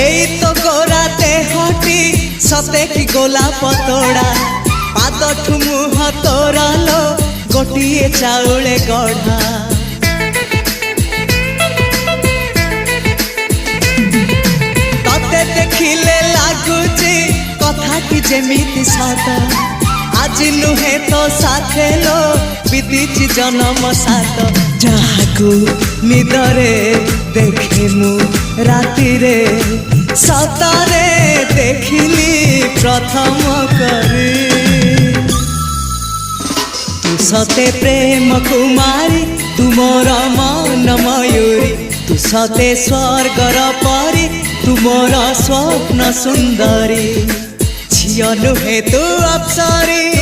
एई तो गोरा देहटी सते कि गोलाप तोड़ा पाद मुह तोरा लो गोटिए चाउले गढ़ा तते देखिले लागुची कथाटी जेमिति सत आज नुहे तो साथे लो बीतीची जन्म सात जहाकू निदरे देखे मु राति रे सतरे देखिली प्रथम करी तू सते प्रेम कुमारी तू मोर मन मयूरी तू सते स्वर्गर परी तू मोर स्वप्न सुंदरी झियो नुहे तू अप्सरी।